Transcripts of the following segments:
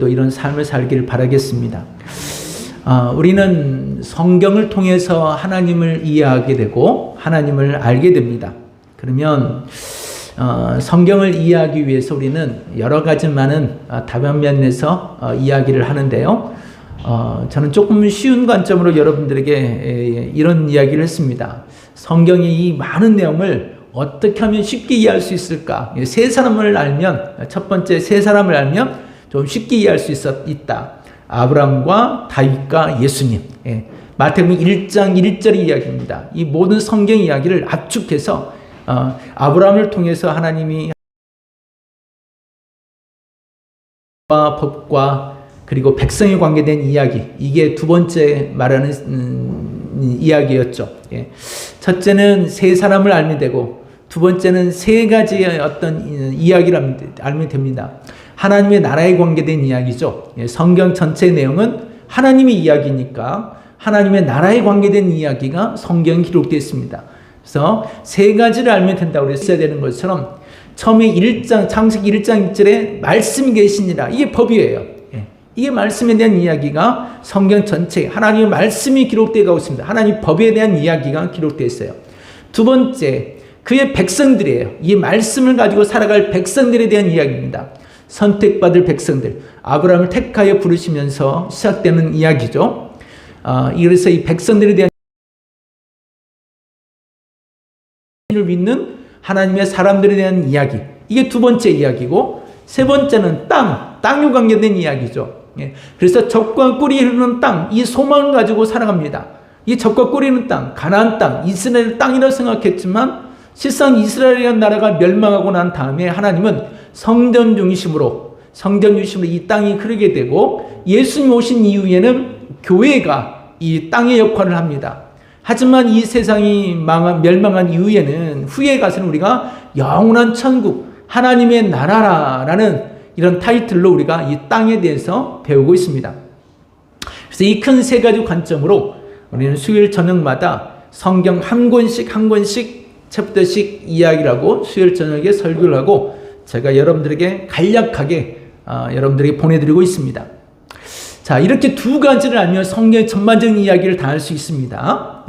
또 이런 삶을 살기를 바라겠습니다. 우리는 성경을 통해서 하나님을 이해하게 되고 하나님을 알게 됩니다. 그러면 성경을 이해하기 위해서 우리는 여러 가지 많은 다방면에서 이야기를 하는데요. 저는 조금 쉬운 관점으로 여러분들에게 이런 이야기를 했습니다. 성경의 이 많은 내용을 어떻게 하면 쉽게 이해할 수 있을까? 세 사람을 알면, 첫 번째 세 사람을 알면 좀 쉽게 이해할 수 있다. 아브라함과 다윗과 예수님. 마태복음 1장 1절 이야기입니다. 이 모든 성경 이야기를 압축해서 아브라함을 통해서 하나님이 법과 그리고 백성에 관계된 이야기, 이게 두 번째 말하는 이야기였죠. 첫째는 세 사람을 알면 되고 두 번째는 세 가지의 어떤 이야기를 알면 됩니다. 하나님의 나라에 관계된 이야기죠. 성경 전체 내용은 하나님의 이야기니까 하나님의 나라에 관계된 이야기가 성경에 기록되어 있습니다. 그래서 세 가지를 알면 된다고 그랬어야 되는 것처럼 처음에 창세기 1장 1절에 말씀이 계시니라. 이게 법이에요. 이게 말씀에 대한 이야기가 성경 전체 하나님의 말씀이 기록되어 가고 있습니다. 하나님 법에 대한 이야기가 기록되어 있어요. 두 번째, 그의 백성들이에요. 이 말씀을 가지고 살아갈 백성들에 대한 이야기입니다. 선택받을 백성들, 아브라함을 택하여 부르시면서 시작되는 이야기죠. 그래서 이 백성들에 대한 를 믿는 하나님의 사람들에 대한 이야기, 이게 두 번째 이야기고, 세 번째는 땅에 관계된 이야기죠. 그래서 젖과 꿀이 흐르는 땅, 이 소망을 가지고 살아갑니다. 이 젖과 꿀이 흐르는 땅, 가나안 땅, 이스라엘 땅이라고 생각했지만 실상 이스라엘이라는 나라가 멸망하고 난 다음에 하나님은 성전 중심으로 이 땅이 흐르게 되고 예수님 오신 이후에는 교회가 이 땅의 역할을 합니다. 하지만 이 세상이 멸망한 이후에는 후에 가서는 우리가 영원한 천국, 하나님의 나라라는 이런 타이틀로 우리가 이 땅에 대해서 배우고 있습니다. 그래서 이 큰 세 가지 관점으로 우리는 수요일 저녁마다 성경 한 권씩 챕터씩 이야기를 하고 수요일 저녁에 설교를 하고 제가 여러분들에게 간략하게 여러분들에게 보내드리고 있습니다. 자, 이렇게 두 가지를 알면 성경의 전반적인 이야기를 다 할 수 있습니다.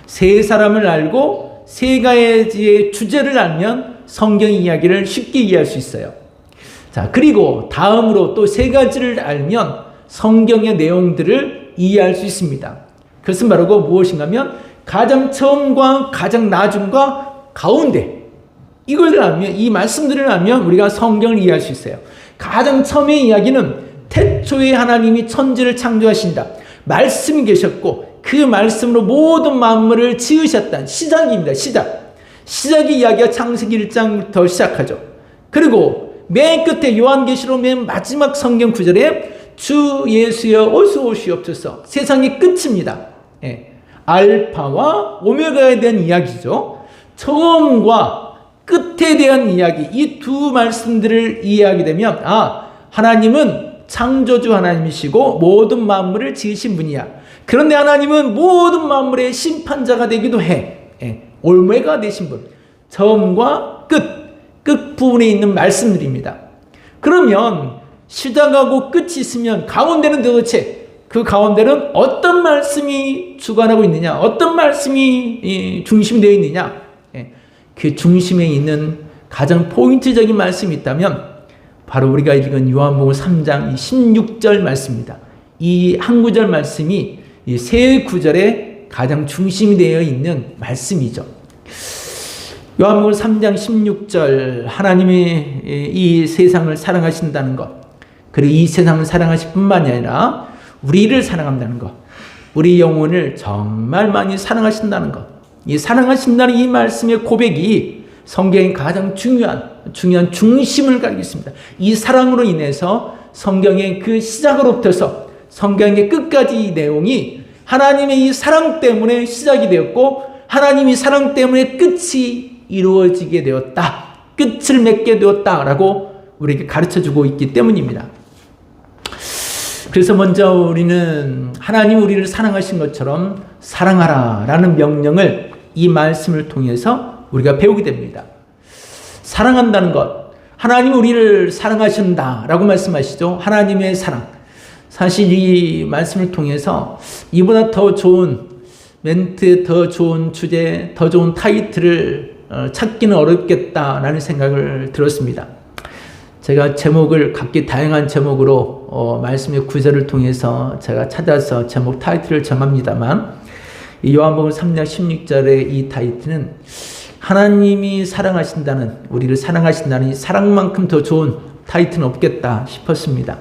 세 사람을 알고 세 가지의 주제를 알면 성경 이야기를 쉽게 이해할 수 있어요. 자, 그리고 다음으로 또 세 가지를 알면 성경의 내용들을 이해할 수 있습니다. 그것은 바로 무엇인가 하면 가장 처음과 가장 나중과 가운데, 이걸 알면, 이 말씀들을 알면 우리가 성경을 이해할 수 있어요. 가장 처음의 이야기는 태초에 하나님이 천지를 창조하신다. 말씀이 계셨고 그 말씀으로 모든 만물을 지으셨다는 시작입니다. 시작의 이야기가 창세기 1장부터 시작하죠. 그리고 맨 끝에 요한계시록 맨 마지막 성경 구절에 주 예수여 어서 오시옵소서, 세상의 끝입니다. 알파와 오메가에 대한 이야기죠. 처음과 끝에 대한 이야기, 이 두 말씀들을 이해하게 되면 하나님은 창조주 하나님이시고 모든 만물을 지으신 분이야. 그런데 하나님은 모든 만물의 심판자가 되기도 해. 올메가 되신 분, 처음과 끝 부분에 있는 말씀들입니다. 그러면 시작하고 끝이 있으면 가운데는 도대체 그 가운데는 어떤 말씀이 주관하고 있느냐, 어떤 말씀이 중심되어 있느냐, 그 중심에 있는 가장 포인트적인 말씀이 있다면 바로 우리가 읽은 요한복음 3장 16절 말씀입니다. 이 한 구절 말씀이 이 세 구절에 가장 중심이 되어 있는 말씀이죠. 요한복음 3장 16절, 하나님이 이 세상을 사랑하신다는 것, 그리고 이 세상을 사랑하실 뿐만이 아니라 우리를 사랑한다는 것, 우리 영혼을 정말 많이 사랑하신다는 것, 이 사랑하신다는 이 말씀의 고백이 성경의 가장 중요한 중심을 가지고 있습니다. 이 사랑으로 인해서 성경의 그 시작으로부터서 성경의 끝까지 이 내용이 하나님의 이 사랑 때문에 시작이 되었고 하나님이 사랑 때문에 끝이 이루어지게 되었다, 끝을 맺게 되었다라고 우리에게 가르쳐주고 있기 때문입니다. 그래서 먼저 우리는 하나님 우리를 사랑하신 것처럼 사랑하라 라는 명령을 이 말씀을 통해서 우리가 배우게 됩니다. 사랑한다는 것, 하나님이 우리를 사랑하신다라고 말씀하시죠. 하나님의 사랑. 사실 이 말씀을 통해서 이보다 더 좋은 멘트, 더 좋은 주제, 더 좋은 타이틀을 찾기는 어렵겠다라는 생각을 들었습니다. 제가 제목을 각기 다양한 제목으로 말씀의 구절을 통해서 제가 찾아서 제목 타이틀을 정합니다만, 요한복음 3장 16절의 이 타이틀은 하나님이 사랑하신다는, 우리를 사랑하신다는 이 사랑만큼 더 좋은 타이틀은 없겠다 싶었습니다.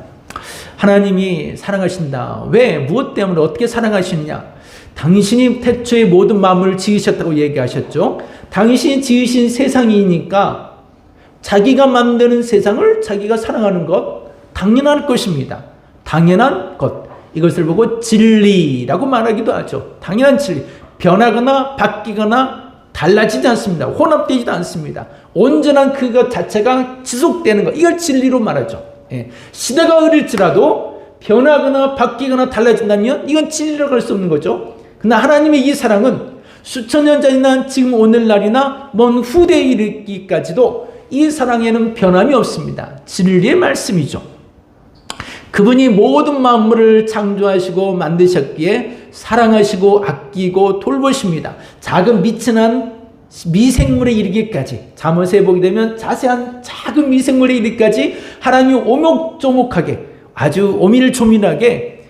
하나님이 사랑하신다. 왜? 무엇 때문에? 어떻게 사랑하시느냐? 당신이 태초에 모든 만물을 지으셨다고 얘기하셨죠. 당신이 지으신 세상이니까 자기가 만드는 세상을 자기가 사랑하는 것, 당연한 것입니다. 당연한 것. 이것을 보고 진리라고 말하기도 하죠. 당연한 진리. 변하거나 바뀌거나 달라지지 않습니다. 혼합되지도 않습니다. 온전한 그것 자체가 지속되는 것. 이걸 진리로 말하죠. 예. 시대가 흐를지라도 변하거나 바뀌거나 달라진다면 이건 진리라고 할 수 없는 거죠. 그러나 하나님의 이 사랑은 수천 년 전이나 지금 오늘날이나 먼 후대에 이르기까지도 이 사랑에는 변함이 없습니다. 진리의 말씀이죠. 그분이 모든 만물을 창조하시고 만드셨기에 사랑하시고 아끼고 돌보십니다. 작은 미천한 미생물에 이르기까지, 잠언서에 보게 되면 자세한 작은 미생물에 이르기까지 하나님이 오목조목하게, 아주 오밀조밀하게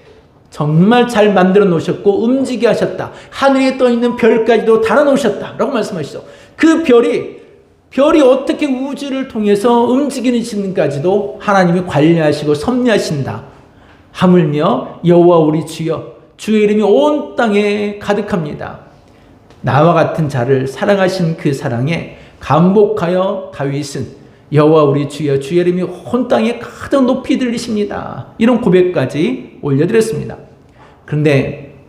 정말 잘 만들어 놓으셨고 움직이게 하셨다. 하늘에 떠 있는 별까지도 달아 놓으셨다 라고 말씀하시죠. 그 별이 어떻게 우주를 통해서 움직이는지까지도 하나님이 관리하시고 섭리하신다. 하물며 여호와 우리 주의 이름이 온 땅에 가득합니다. 나와 같은 자를 사랑하신 그 사랑에 감복하여 다윗은 여호와 우리 주의 이름이 온 땅에 가득 높이 들리십니다. 이런 고백까지 올려드렸습니다. 그런데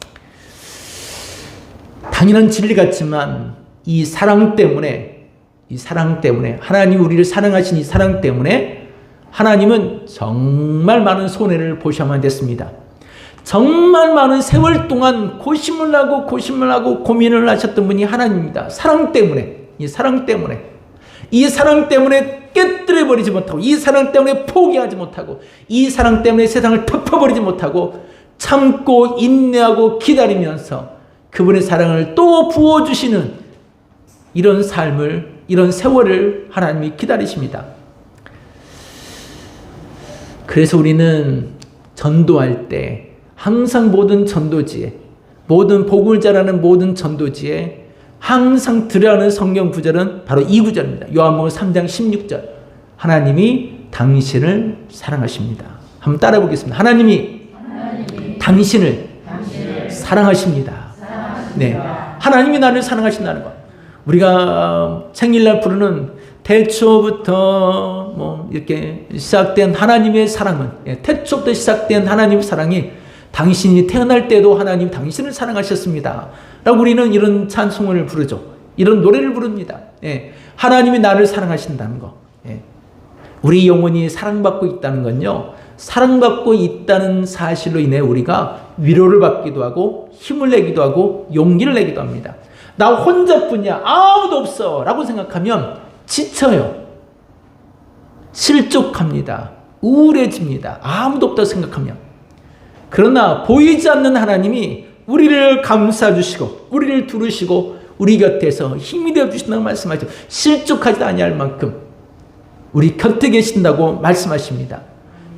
당연한 진리 같지만 이 사랑 때문에 하나님이 우리를 사랑하신 이 사랑 때문에 하나님은 정말 많은 손해를 보셔야만 됐습니다. 정말 많은 세월 동안 고심을 하고 고민을 하셨던 분이 하나님입니다. 이 사랑 때문에 깨뜨려버리지 못하고, 이 사랑 때문에 포기하지 못하고, 이 사랑 때문에 세상을 덮어버리지 못하고 참고 인내하고 기다리면서 그분의 사랑을 또 부어주시는 이런 삶을, 이런 세월을 하나님이 기다리십니다. 그래서 우리는 전도할 때 항상 모든 전도지에, 모든 복음을 전하는 모든 전도지에 항상 들어야 하는 성경 구절은 바로 이 구절입니다. 요한복음 3장 16절. 하나님이 당신을 사랑하십니다. 한번 따라 보겠습니다. 하나님이 당신을 사랑하십니다. 네, 하나님이 나를 사랑하신다는 것. 우리가 생일날 부르는 태초부터 이렇게 시작된 하나님의 사랑은, 태초부터 시작된 하나님의 사랑이 당신이 태어날 때도 하나님 당신을 사랑하셨습니다 라고 우리는 이런 찬송을 부르죠. 이런 노래를 부릅니다. 하나님이 나를 사랑하신다는 거. 우리 영혼이 사랑받고 있다는 건요, 사랑받고 있다는 사실로 인해 우리가 위로를 받기도 하고 힘을 내기도 하고 용기를 내기도 합니다. 나 혼자뿐이야, 아무도 없어 라고 생각하면 지쳐요. 실족합니다. 우울해집니다. 아무도 없다고 생각하면. 그러나 보이지 않는 하나님이 우리를 감싸주시고 우리를 두르시고 우리 곁에서 힘이 되어주신다고 말씀하시죠. 실족하지 아니할 만큼 우리 곁에 계신다고 말씀하십니다.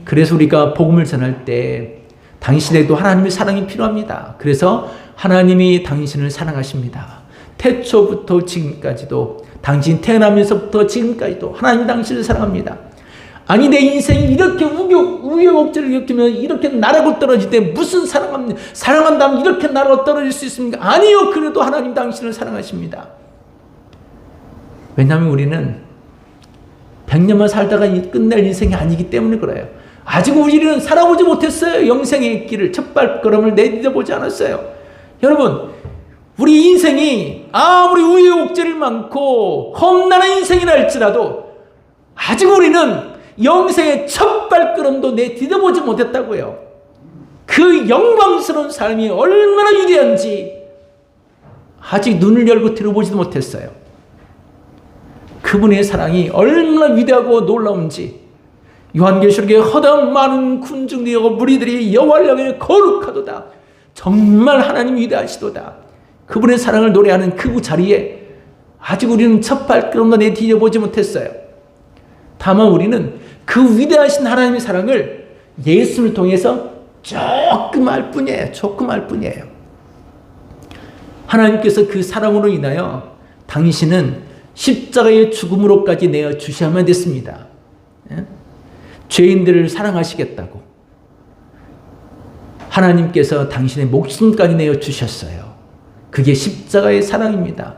그래서 우리가 복음을 전할 때 당신에도 하나님의 사랑이 필요합니다. 그래서 하나님이 당신을 사랑하십니다. 태초부터 지금까지도, 당신 태어나면서부터 지금까지도 하나님이 당신을 사랑합니다. 아니, 내 인생이 이렇게 우여곡절을 겪으면 이렇게 나라고 떨어질 때 무슨 사랑한다면 이렇게 나라고 떨어질 수 있습니까? 아니요. 그래도 하나님 당신을 사랑하십니다. 왜냐하면 우리는 100년만 살다가 끝낼 인생이 아니기 때문에 그래요. 아직 우리는 살아보지 못했어요. 영생의 길을, 첫 발걸음을 내딛어보지 않았어요. 여러분, 우리 인생이 아무리 우여곡절이 많고 험난한 인생이라 할지라도 아직 우리는 영생의 첫 발걸음도 내딛어보지 못했다고요. 그 영광스러운 삶이 얼마나 위대한지 아직 눈을 열고 들어보지도 못했어요. 그분의 사랑이 얼마나 위대하고 놀라운지 요한계시록에 허다한 많은 군중들이 무리들이 여호와를 향해 거룩하도다. 정말 하나님 위대하시도다. 그분의 사랑을 노래하는 그 자리에 아직 우리는 첫 발걸음도 내디뎌보지 못했어요. 다만 우리는 그 위대하신 하나님의 사랑을 예수를 통해서 조금 알 뿐이에요. 조금 알 뿐이에요. 하나님께서 그 사랑으로 인하여 당신은 십자가의 죽음으로까지 내어주셔야만 됐습니다. 죄인들을 사랑하시겠다고 하나님께서 당신의 목숨까지 내어주셨어요. 그게 십자가의 사랑입니다.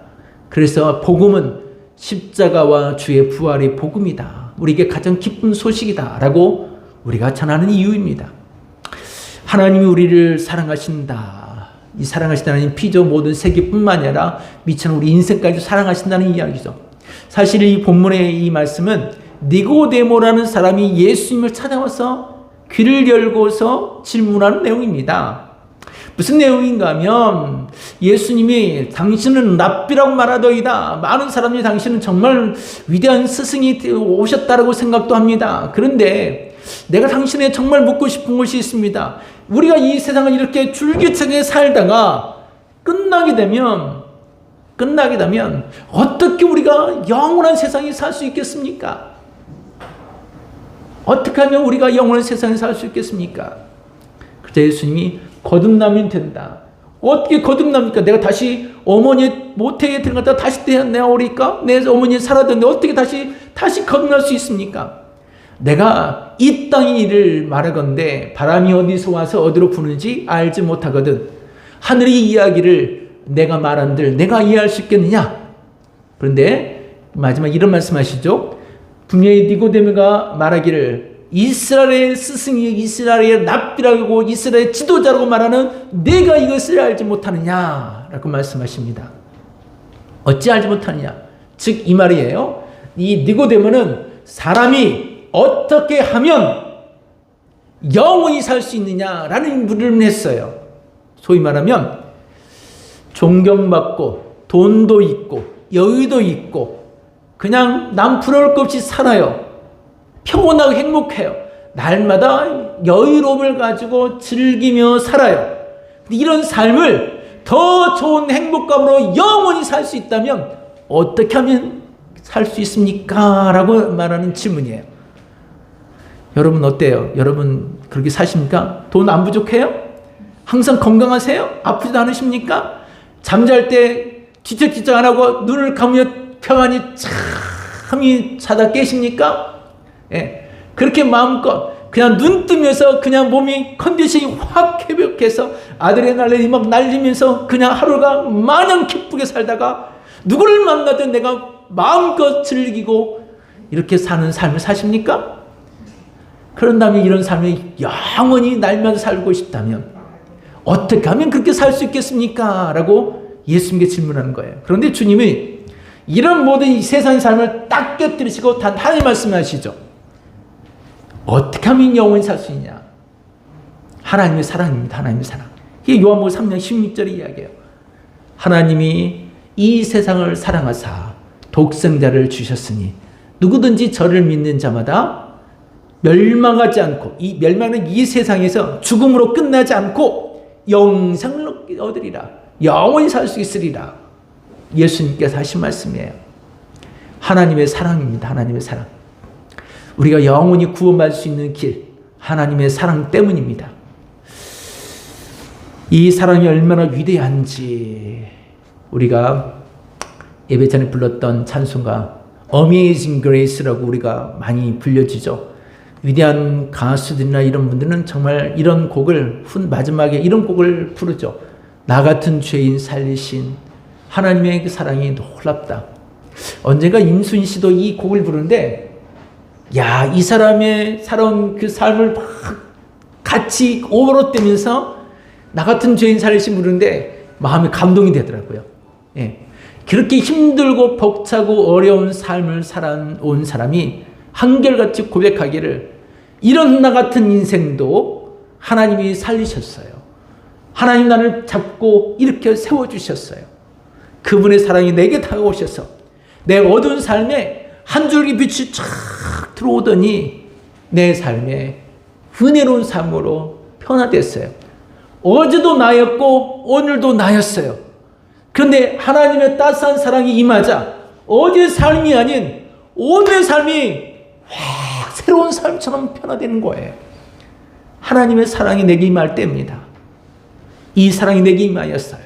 그래서 복음은 십자가와 주의 부활의 복음이다. 우리에게 가장 기쁜 소식이다 라고 우리가 전하는 이유입니다. 하나님이 우리를 사랑하신다. 이 사랑하신다는 하나님 피조 모든 세계뿐만 아니라 미처 우리 인생까지 사랑하신다는 이야기죠. 사실 이 본문의 이 말씀은 니고데모라는 사람이 예수님을 찾아와서 귀를 열고서 질문하는 내용입니다. 무슨 내용인가 하면 예수님이 당신은 랍비라고 말하더이다. 많은 사람들이 당신은 정말 위대한 스승이 오셨다라고 생각도 합니다. 그런데 내가 당신에 정말 묻고 싶은 것이 있습니다. 우리가 이 세상을 이렇게 줄기차게 살다가 끝나게 되면 어떻게 우리가 영원한 세상에 살 수 있겠습니까? 어떻게 하면 우리가 영원한 세상에 살 수 있겠습니까? 그래서 예수님이 거듭나면 된다. 어떻게 거듭납니까? 내가 다시 어머니의 모태에 들어갔다 다시 내어오리까? 내 어머니 살아졌는데 어떻게 다시 거듭날 수 있습니까? 내가 이 땅의 일을 말하건대 바람이 어디서 와서 어디로 부는지 알지 못하거든. 하늘의 이야기를 내가 말한들 내가 이해할 수 있겠느냐? 그런데 마지막 이런 말씀하시죠. 분명히 니고데모가 말하기를 이스라엘의 스승이 이스라엘의 랍비라고 이스라엘의 지도자라고 말하는 내가 이것을 알지 못하느냐라고 말씀하십니다. 어찌 알지 못하느냐? 즉 이 말이에요. 이 니고데모는 사람이 어떻게 하면 영원히 살 수 있느냐라는 물음을 했어요. 소위 말하면 존경받고 돈도 있고 여유도 있고 그냥 남 부러울 것 없이 살아요. 평온하고 행복해요. 날마다 여유로움을 가지고 즐기며 살아요. 이런 삶을 더 좋은 행복감으로 영원히 살 수 있다면 어떻게 하면 살 수 있습니까? 라고 말하는 질문이에요. 여러분 어때요? 여러분 그렇게 사십니까? 돈 안 부족해요? 항상 건강하세요? 아프지도 않으십니까? 잠잘 때 뒤척뒤척 안 하고 눈을 감으면 평안히 참이 자다 깨십니까? 예. 그렇게 마음껏 그냥 눈 뜨면서 그냥 몸이 컨디션이 확 회복해서 아드레날린이 막 날리면서 그냥 하루가 마냥 기쁘게 살다가 누구를 만나든 내가 마음껏 즐기고 이렇게 사는 삶을 사십니까? 그런다면 이런 삶을 영원히 날마다 살고 싶다면 어떻게 하면 그렇게 살 수 있겠습니까? 라고 예수님께 질문하는 거예요. 그런데 주님이 이런 모든 이 세상의 삶을 딱 깨뜨리시고 단 하나의 말씀하시죠. 어떻게 하면 영원히 살 수 있냐? 하나님의 사랑입니다. 하나님의 사랑. 이게 요한복음 3장 16절의 이야기예요. 하나님이 이 세상을 사랑하사 독생자를 주셨으니 누구든지 저를 믿는 자마다 멸망하지 않고 이 멸망은 이 세상에서 죽음으로 끝나지 않고 영생을 얻으리라. 영원히 살 수 있으리라. 예수님께서 하신 말씀이에요. 하나님의 사랑입니다. 하나님의 사랑. 우리가 영원히 구원받을 수 있는 길, 하나님의 사랑 때문입니다. 이 사랑이 얼마나 위대한지 우리가 예배 전에 불렀던 찬송가 Amazing Grace라고 우리가 많이 불려지죠. 위대한 가수들이나 이런 분들은 정말 이런 곡을 마지막에 이런 곡을 부르죠. 나 같은 죄인 살리신 하나님의 그 사랑이 놀랍다. 언젠가 임순 씨도 이 곡을 부르는데 야, 이 사람의 살아온 그 삶을 막 같이 오버로떼면서 나 같은 죄인 살리신 부르는데 마음이 감동이 되더라고요. 예. 그렇게 힘들고 벅차고 어려운 삶을 살아온 사람이 한결같이 고백하기를 이런 나 같은 인생도 하나님이 살리셨어요. 하나님 나를 잡고 이렇게 세워주셨어요. 그분의 사랑이 내게 다가오셔서 내 어두운 삶에 한 줄기 빛이 쫙 들어오더니 내 삶에 은혜로운 삶으로 변화됐어요. 어제도 나였고 오늘도 나였어요. 그런데 하나님의 따스한 사랑이 임하자 어제의 삶이 아닌 오늘의 삶이 새로운 삶처럼 변화되는 거예요. 하나님의 사랑이 내게 임할 때입니다. 이 사랑이 내게 임하였어요.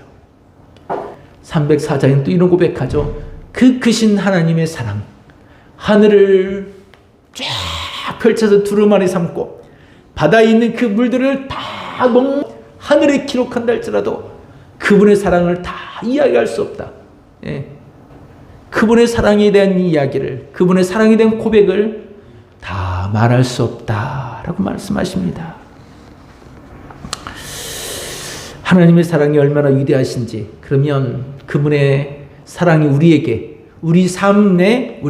304장엔 또 이런 고백하죠. 그 크신 하나님의 사랑, 하늘을 쫙 펼쳐서 두루마리 삼고 바다에 있는 그 물들을 다 하늘에 기록한다 할지라도 그분의 사랑을 다 이야기할 수 없다. 예. 그분의 사랑에 대한 이야기를, 그분의 사랑에 대한 고백을 다 말할 수 없다라고 말씀하십니다. 하나님의 사랑이 얼마나 위대하신지, 그러면 그분의 사랑이 우리에게, 우리 삶에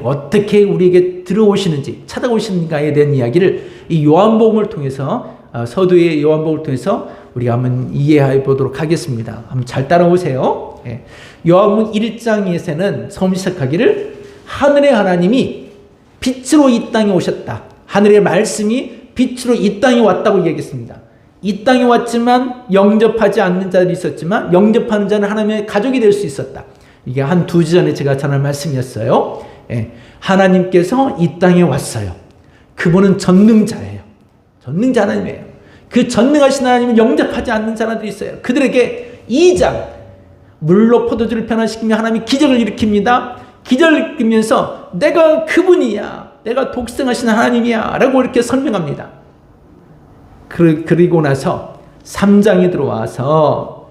어떻게 우리에게 들어오시는지, 찾아오시는가에 대한 이야기를 이 요한복음을 통해서, 서두의 요한복음을 통해서 우리가 한번 이해해 보도록 하겠습니다. 한번 잘 따라오세요. 예. 요한복음 1장에서는 처음 시작하기를 하늘의 하나님이 빛으로 이 땅에 오셨다. 하늘의 말씀이 빛으로 이 땅에 왔다고 얘기했습니다. 이 땅에 왔지만 영접하지 않는 자들이 있었지만 영접하는 자는 하나님의 가족이 될 수 있었다. 이게 한 2주 전에 제가 전한 말씀이었어요. 예. 하나님께서 이 땅에 왔어요. 그분은 전능자예요. 전능자 하나님이에요. 그 전능하신 하나님을 영접하지 않는 사람들이 있어요. 그들에게 2장 물로 포도주를 변화시키며 하나님이 기적을 일으킵니다. 기적을 일으키면서 내가 그분이야, 내가 독생하신 하나님이야 라고 이렇게 설명합니다. 그리고 나서 3장에 들어와서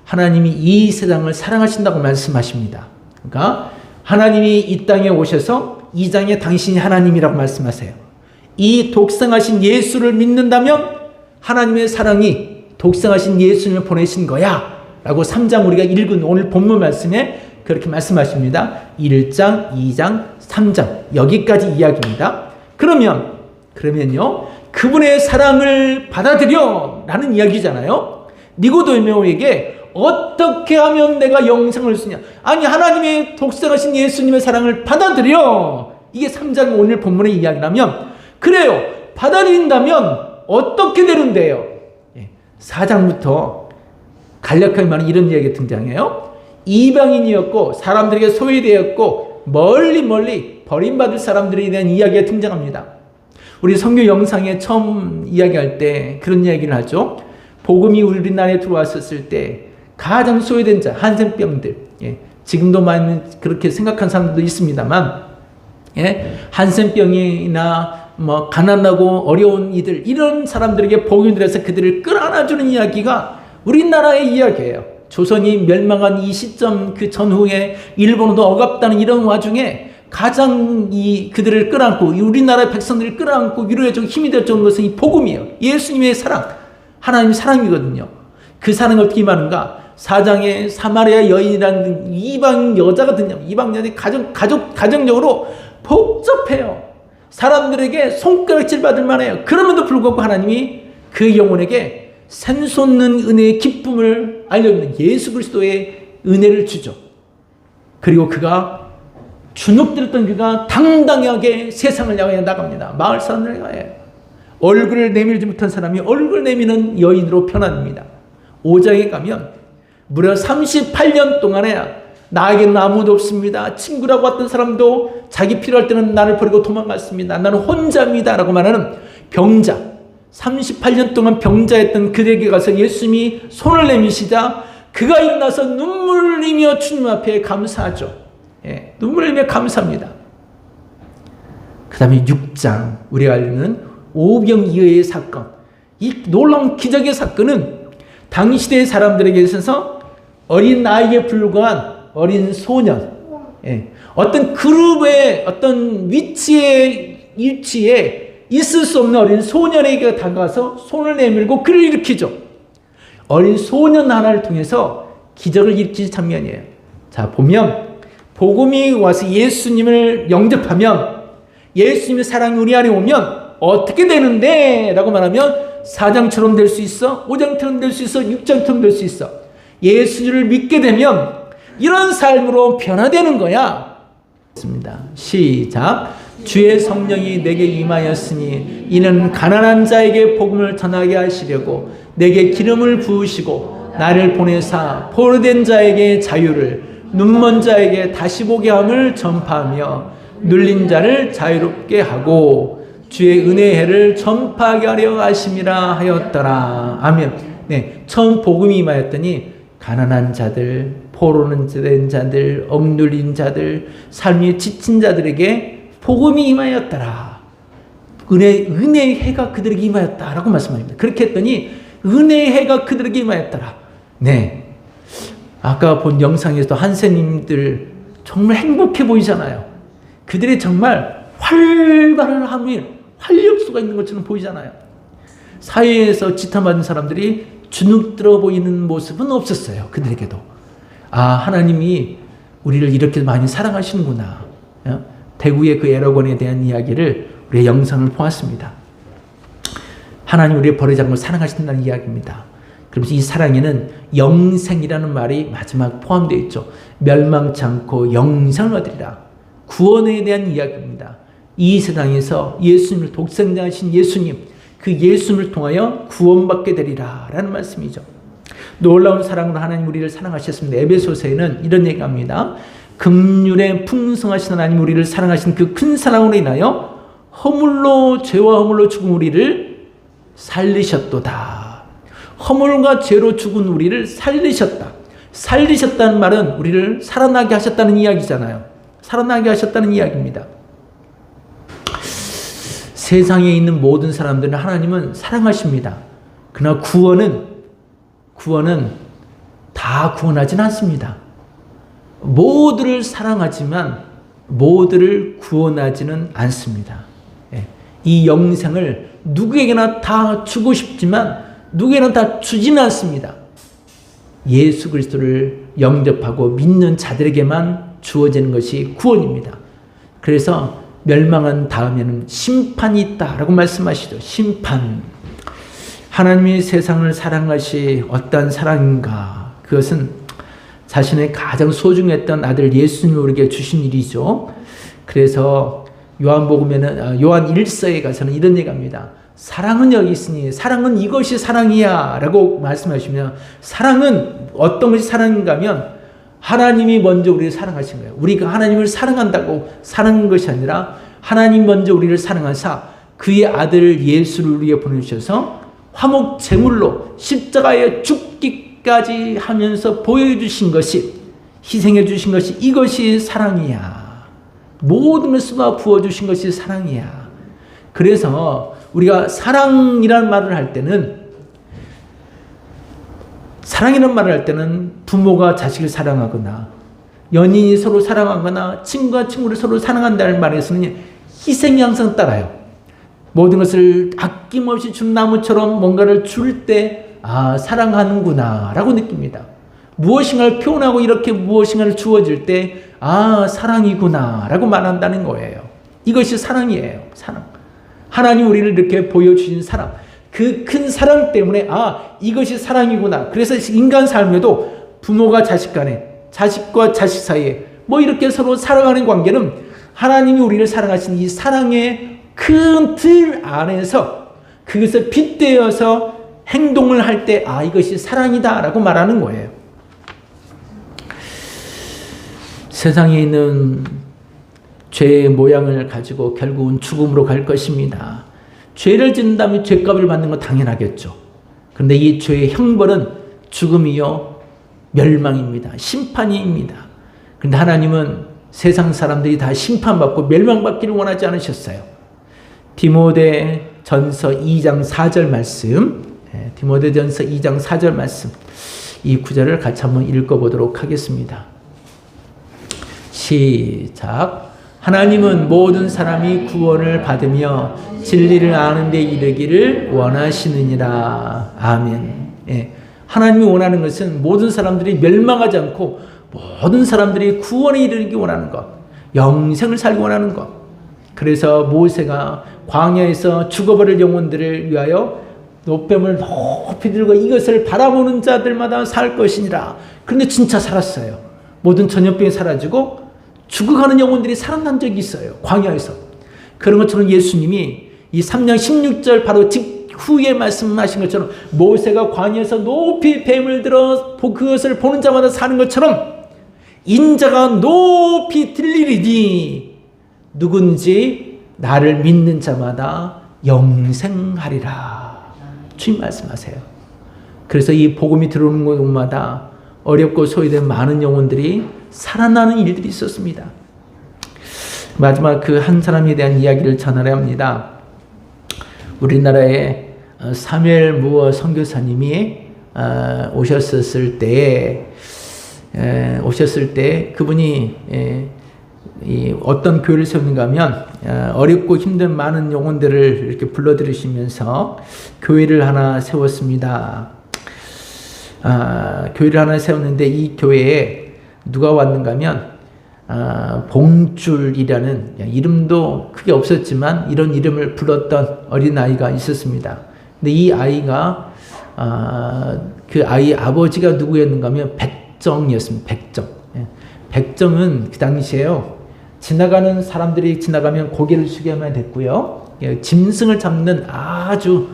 하나님이 이 세상을 사랑하신다고 말씀하십니다. 그러니까 하나님이 이 땅에 오셔서 2장에 당신이 하나님이라고 말씀하세요. 이 독생하신 예수를 믿는다면 하나님의 사랑이 독생하신 예수님을 보내신 거야 라고 3장 우리가 읽은 오늘 본문 말씀에 그렇게 말씀하십니다. 1장, 2장, 3장 여기까지 이야기입니다. 그러면요 그분의 사랑을 받아들여 라는 이야기잖아요. 니고데모에게 어떻게 하면 내가 영생을 쓰냐, 아니 하나님의 독생하신 예수님의 사랑을 받아들여, 이게 3장 오늘 본문의 이야기라면 그래요, 받아들인다면 어떻게 되는데요? 4장부터 간략하게 말하면 이런 이야기가 등장해요. 이방인이었고 사람들에게 소외되었고 멀리 버림받을 사람들에 대한 이야기가 등장합니다. 우리 선교 영상에 처음 이야기할 때 그런 이야기를 하죠. 복음이 우리나라에 들어왔었을 때 가장 소외된 자, 한센병들, 지금도 많이 그렇게 생각한 사람들도 있습니다만, 한센병이나 가난하고 어려운 이들, 이런 사람들에게 복음을 들여서 그들을 끌어안아주는 이야기가 우리나라의 이야기예요. 조선이 멸망한 이 시점 그 전후에 일본도 억압다는 이런 와중에 가장 그들을 끌어안고 우리나라 백성들을 끌어안고 위로해주고 힘이 되어주는 것은 이 복음이에요. 예수님의 사랑, 하나님의 사랑이거든요. 그 사랑이 어떻게 임하는가? 4장에 사마리아 여인이라는 이방 여자가 등장. 이방 여자이 가정적으로 복잡해요. 사람들에게 손가락질 받을 만해요. 그럼에도 불구하고 하나님이 그 영혼에게 샘솟는 은혜의 기쁨을 알려주는 예수 그리스도의 은혜를 주죠. 그리고 그가 주눅들었던 그가 당당하게 세상을 향해 나갑니다. 마을 사람들을 향해. 얼굴을 내밀지 못한 사람이 얼굴 내미는 여인으로 변합니다. 5장에 가면 무려 38년 동안에 나에게는 아무도 없습니다. 친구라고 왔던 사람도 자기 필요할 때는 나를 버리고 도망갔습니다. 나는 혼자입니다 라고 말하는 병자, 38년 동안 병자였던 그에게 가서 예수님이 손을 내미시자 그가 일어나서 눈물을 흘리며 주님 앞에 감사하죠. 눈물을 흘리며 감사합니다. 그 다음에 6장 우리가 알는 오병이어의 사건, 이 놀라운 기적의 사건은 당시대 사람들에게 있어서 어린 아이에 불과한 어린 소년, 어떤 그룹의 어떤 위치에 있을 수 없는 어린 소년에게 다가가서 손을 내밀고 그를 일으키죠. 어린 소년 하나를 통해서 기적을 일으키는 장면이에요. 자, 보면 복음이 와서 예수님을 영접하면, 예수님의 사랑이 우리 안에 오면 어떻게 되는데? 라고 말하면 4장처럼 될 수 있어, 5장처럼 될 수 있어, 6장처럼 될 수 있어. 예수를 믿게 되면 이런 삶으로 변화되는 거야. 시작. 주의 성령이 내게 임하였으니 이는 가난한 자에게 복음을 전하게 하시려고 내게 기름을 부으시고 나를 보내사 포로된 자에게 자유를, 눈먼 자에게 다시 보게 함을 전파하며 눌린 자를 자유롭게 하고 주의 은혜의 해를 전파하게 하려 하심이라 하였더라. 아멘. 네, 처음 복음이 임하였더니 가난한 자들, 포로된 자들, 억눌린 자들, 삶이 지친 자들에게 복음이 임하였더라. 은혜의 해가 그들에게 임하였다라고 말씀합니다. 그렇게 했더니 은혜의 해가 그들에게 임하였더라. 네, 아까 본 영상에서도 한세님들 정말 행복해 보이잖아요. 그들이 정말 활발한 함이 활력소가 있는 것처럼 보이잖아요. 사회에서 지탄받은 사람들이 주눅들어 보이는 모습은 없었어요. 그들에게도 하나님이 우리를 이렇게 많이 사랑하시는구나. 대구의 그 에러건에 대한 이야기를 우리의 영상을 보았습니다. 하나님 우리의 버려진 걸 사랑하신다는 이야기입니다. 그러면서 이 사랑에는 영생이라는 말이 마지막 포함되어 있죠. 멸망치 않고 영생을 얻으리라. 구원에 대한 이야기입니다. 이 세상에서 예수님을 독생자하신 예수님, 그 예수님을 통하여 구원받게 되리라 라는 말씀이죠. 놀라운 사랑으로 하나님 우리를 사랑하셨습니다. 에베소서에는 이런 얘기합니다. 긍휼에 풍성하신 하나님 우리를 사랑하신 그 큰 사랑으로 인하여 죄와 허물로 죽은 우리를 살리셨도다. 허물과 죄로 죽은 우리를 살리셨다. 살리셨다는 말은 우리를 살아나게 하셨다는 이야기잖아요. 살아나게 하셨다는 이야기입니다. 세상에 있는 모든 사람들은 하나님은 사랑하십니다. 그러나 구원은 다 구원하지는 않습니다. 모두를 사랑하지만 모두를 구원하지는 않습니다. 이 영생을 누구에게나 다 주고 싶지만 누구에게나 다 주지는 않습니다. 예수 그리스도를 영접하고 믿는 자들에게만 주어지는 것이 구원입니다. 그래서 멸망한 다음에는 심판이 있다라고 말씀하시죠. 심판. 하나님이 세상을 사랑하시 어떤 사랑인가? 그것은 자신의 가장 소중했던 아들 예수님을 우리에게 주신 일이죠. 그래서 요한복음에는 요한 1서에 가서는 이런 얘기합니다. 사랑은 여기 있으니 사랑은 이것이 사랑이야 라고 말씀하시면, 사랑은 어떤 것이 사랑인가 하면 하나님이 먼저 우리를 사랑하신 거예요. 우리가 하나님을 사랑한다고 사랑한 것이 아니라 하나님 먼저 우리를 사랑하사 그의 아들 예수를 우리에게 보내주셔서 화목 제물로 십자가에 죽기까지 하면서 보여주신 것이, 희생해 주신 것이, 이것이 사랑이야. 모든 것을 부어주신 것이 사랑이야. 그래서 우리가 사랑이라는 말을 할 때는, 사랑이라는 말을 할 때는 부모가 자식을 사랑하거나 연인이 서로 사랑하거나 친구가 친구를 서로 사랑한다는 말에서는 희생이 항상 따라요. 모든 것을 아낌없이 준 나무처럼 뭔가를 줄 때 사랑하는구나 라고 느낍니다. 무엇인가를 표현하고 이렇게 무엇인가를 주어질 때 사랑이구나 라고 말한다는 거예요. 이것이 사랑이에요. 사랑. 하나님 우리를 이렇게 보여주신 사랑, 그 큰 사랑 때문에 이것이 사랑이구나. 그래서 인간 삶에도 부모가 자식 간에, 자식과 자식 사이에 이렇게 서로 사랑하는 관계는 하나님이 우리를 사랑하신 이 사랑의 큰 틀 안에서 그것을 빗대어서 행동을 할 때 이것이 사랑이다 라고 말하는 거예요. 세상에 있는 죄의 모양을 가지고 결국은 죽음으로 갈 것입니다. 죄를 짓는다면 죄값을 받는 건 당연하겠죠. 그런데 이 죄의 형벌은 죽음이요 멸망입니다. 심판입니다. 그런데 하나님은 세상 사람들이 다 심판받고 멸망받기를 원하지 않으셨어요. 디모데전서 2장 4절 말씀, 디모데전서 2장 4절 말씀, 이 구절을 같이 한번 읽어보도록 하겠습니다. 시작. 하나님은 모든 사람이 구원을 받으며 진리를 아는 데 이르기를 원하시느니라. 아멘. 하나님이 원하는 것은 모든 사람들이 멸망하지 않고 모든 사람들이 구원에 이르기 원하는 것, 영생을 살기 원하는 것. 그래서 모세가 광야에서 죽어버릴 영혼들을 위하여 노뱀을 높이 들고 이것을 바라보는 자들마다 살 것이니라. 그런데 진짜 살았어요. 모든 전염병이 사라지고 죽어가는 영혼들이 살아난 적이 있어요. 광야에서. 그런 것처럼 예수님이 이 3장 16절 바로 직후에 말씀하신 것처럼 모세가 광야에서 높이 뱀을 들어 그것을 보는 자마다 사는 것처럼 인자가 높이 들리리니 누군지 나를 믿는 자마다 영생하리라. 주님 말씀하세요. 그래서 이 복음이 들어오는 곳마다 어렵고 소외된 많은 영혼들이 살아나는 일들이 있었습니다. 마지막 그 한 사람에 대한 이야기를 전하려 합니다. 우리나라에 사무엘 무어 선교사님이 오셨을 때 그분이 어떤 교회를 세우는가 하면 어렵고 힘든 많은 영혼들을 이렇게 불러들이시면서 교회를 하나 세웠습니다. 교회를 하나 세웠는데 이 교회에 누가 왔는가 하면 봉줄이라는 이름도 크게 없었지만 이런 이름을 불렀던 어린아이가 있었습니다. 근데 이 아이가 그 아이 아버지가 누구였는가 하면 백정이었습니다. 백정. 백정은 그 당시에요. 지나가는 사람들이 지나가면 고개를 숙여야만 됐고요. 짐승을 잡는 아주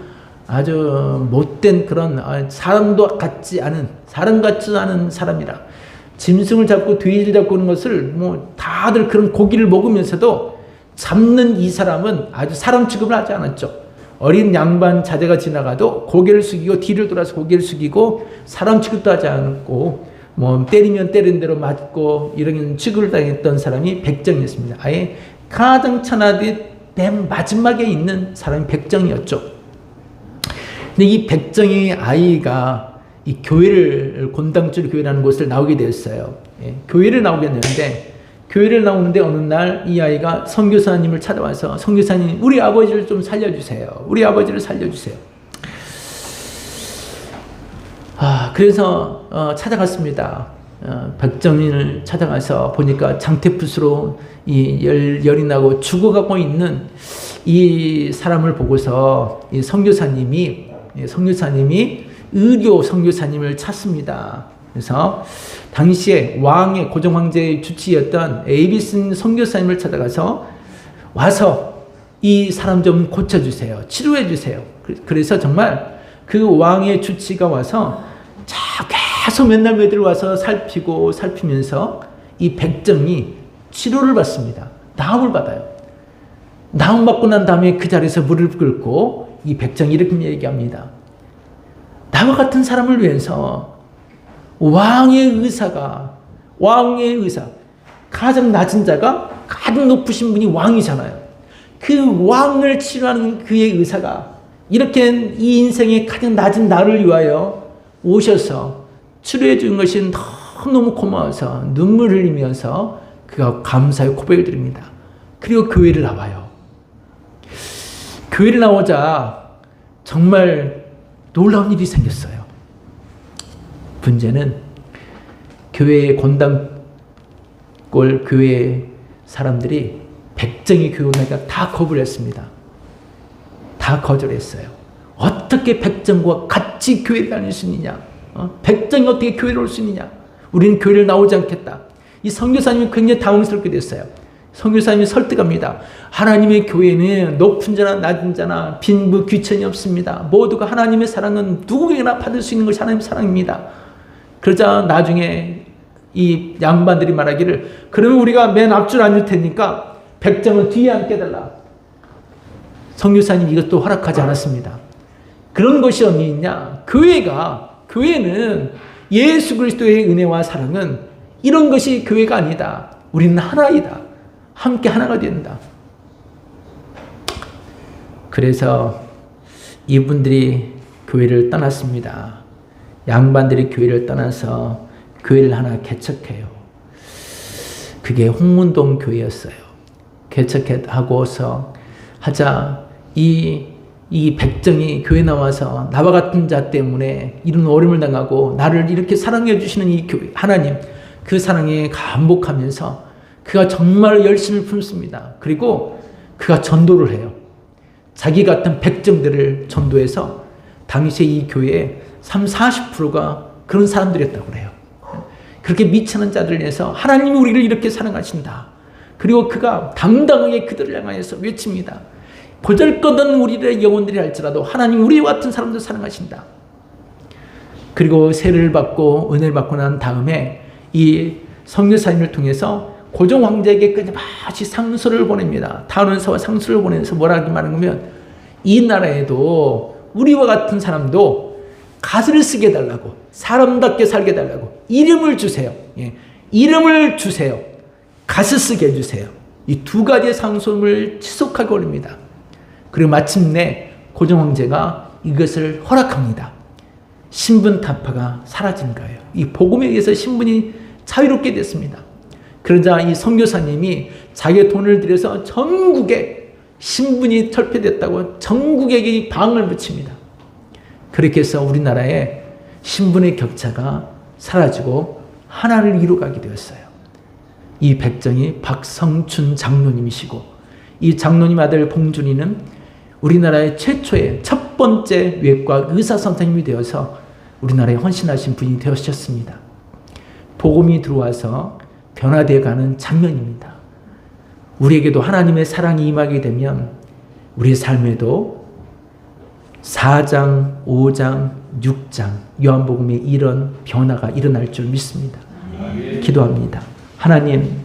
못된 그런 사람 같지 않은 사람이라 짐승을 잡고 돼지를 잡고 오는 것을 뭐 다들 그런 고기를 먹으면서도 잡는 이 사람은 아주 사람 취급을 하지 않았죠. 어린 양반 자제가 지나가도 고개를 숙이고 뒤를 돌아서 고개를 숙이고 사람 취급도 하지 않았고 뭐 때리면 때린 대로 맞고 이런 취급을 당했던 사람이 백정이었습니다. 아예 가장 천하디 맨 마지막에 있는 사람이 백정이었죠. 근데 이 백정의 아이가 이 교회를 곤당줄 교회라는 곳을 나오게 되었어요. 교회를 나오게 되는데 교회를 나오는데 어느 날 이 아이가 선교사님을 찾아와서 선교사님 우리 아버지를 좀 살려주세요. 우리 아버지를 살려주세요. 그래서 찾아갔습니다. 백정인을 찾아가서 보니까 장태푸스로 열이 나고 죽어가고 있는 이 사람을 보고서 이 선교사님이 의료 선교사님을 찾습니다. 그래서 당시에 왕의 고종 황제의 주치였던 에이비슨 선교사님을 찾아가서 와서 이 사람 좀 고쳐주세요. 치료해주세요. 그래서 정말 그 왕의 주치가 와서 계속 몇 와서 살피면서 이 백정이 치료를 받습니다. 나음을 받아요. 나음 받고 난 다음에 그 자리에서 무릎을 꿇고 이 백정이 이렇게 얘기합니다. 나와 같은 사람을 위해서 왕의 의사, 가장 낮은 자가 가장 높으신 분이 왕이잖아요. 그 왕을 치료하는 그의 의사가 이렇게 이 인생의 가장 낮은 나를 위하여 오셔서 치료해 준 것이 너무 고마워서 눈물 흘리면서 그가 감사의 고백을 드립니다. 그리고 교회를 나와요. 교회를 나오자 정말 놀라운 일이 생겼어요. 문제는 교회의 권당골 교회 사람들이 백정이 교회 오니까 다 거부를 했습니다. 다 거절했어요. 어떻게 백정과 같이 교회를 다닐 수 있느냐? 백정이 어떻게 교회를 올 수 있느냐? 우리는 교회를 나오지 않겠다. 이 선교사님이 굉장히 당황스럽게 됐어요. 선교사님이 설득합니다. 하나님의 교회는 높은 자나 낮은 자나 빈부 귀천이 없습니다. 모두가 하나님의 사랑은 누구에게나 받을 수 있는 것이 하나님의 사랑입니다. 그러자 나중에 이 양반들이 말하기를 그러면 우리가 맨 앞줄 앉을 테니까 백정은 뒤에 앉게달라. 선교사님 이것도 허락하지 않았습니다. 그런 것이 어디 있냐? 교회는 예수 그리스도의 은혜와 사랑은 이런 것이 교회가 아니다. 우리는 하나이다. 함께 하나가 된다. 그래서 이분들이 교회를 떠났습니다. 양반들이 교회를 떠나서 교회를 하나 개척해요. 그게 홍문동 교회였어요. 개척하고서 하자 이 백정이 교회 나와서 나와 같은 자 때문에 이런 어려움을 당하고 나를 이렇게 사랑해 주시는 이 교회 하나님 그 사랑에 감복하면서 그가 정말 열심을 품습니다. 그리고 그가 전도를 해요. 자기 같은 백정들을 전도해서 당시에 이 교회에 30-40%가 그런 사람들이었다고 그래요. 그렇게 미치는 자들을 위해서 하나님이 우리를 이렇게 사랑하신다. 그리고 그가 당당하게 그들을 향하여서 외칩니다. 보잘것없는 우리의 영혼들이 할지라도 하나님 우리와 같은 사람들 사랑하신다. 그리고 세례를 받고 은혜를 받고 난 다음에 이 선교사님을 통해서 고종 황제에게 끊임없이 상소를 보냅니다. 단원서와 상소를 보내면서 뭐라고 말하냐면 이 나라에도 우리와 같은 사람도 가슬을 쓰게 해달라고, 사람답게 살게 해달라고 이름을 주세요. 예. 이름을 주세요. 가슬 쓰게 해주세요. 이 두 가지의 상소를 지속하게 올립니다. 그리고 마침내 고종 황제가 이것을 허락합니다. 신분 타파가 사라진 거예요. 이 복음에 의해서 신분이 자유롭게 됐습니다. 그러자 이 선교사님이 자기의 돈을 들여서 전국에 신분이 철폐됐다고 전국에게 방을 붙입니다. 그렇게 해서 우리나라의 신분의 격차가 사라지고 하나를 이루어가게 되었어요. 이 백정이 박성춘 장로님이시고 이 장로님 아들 봉준이는 우리나라의 최초의 첫 번째 외과 의사 선생님이 되어서 우리나라에 헌신하신 분이 되셨습니다. 복음이 들어와서 변화되어 가는 장면입니다. 우리에게도 하나님의 사랑이 임하게 되면 우리의 삶에도 4장, 5장, 6장 요한복음에 이런 변화가 일어날 줄 믿습니다. 기도합니다. 하나님,